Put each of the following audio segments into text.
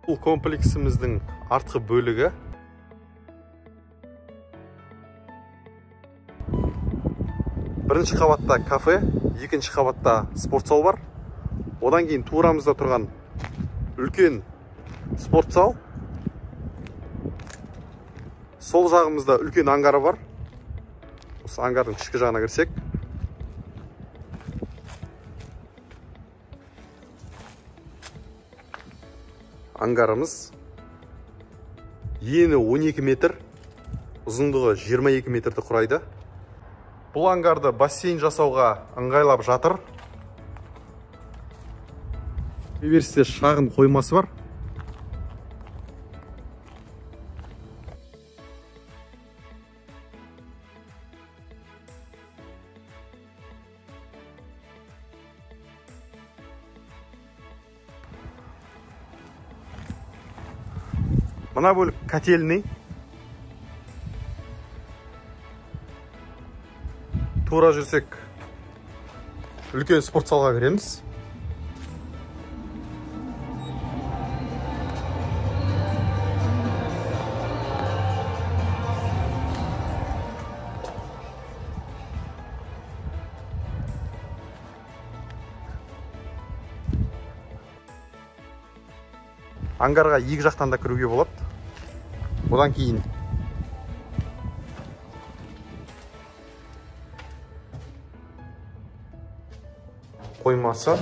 Бұл комплексіміздің артқы бөлігі. Бірінші қабатта кафе, екінші қабатта спортзал бар. Одан кейін турамызда тұрған үлкен спортзал. Сол жағымызда үлкен ангары бар. Осы ангардың ішкі жағына кірсек. Ангарымыз ені 12 метр, ұзындығы 22 метрді құрайды. Бұл ангарды бассейн жасауға ыңғайлап жатыр. Кіреберісте шағын қоймасы бар. Мына бөлік котельный. Тура жүрсек, үлкен спортзалға кіреміз. Ангарға екі жақтан да кіруге болады. Одан кейін қоймасы.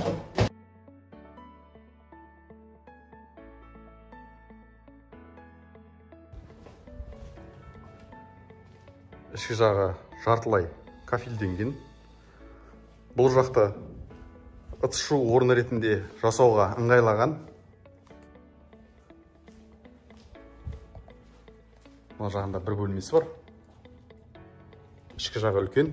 Ішкі жағы жартылай кафельденген. Бұл жақты ыдыс жуу орны ретінде жасауға ыңғайлаған. Мына жағында бір бөлмесі бар. Ішкі жағы үлкен.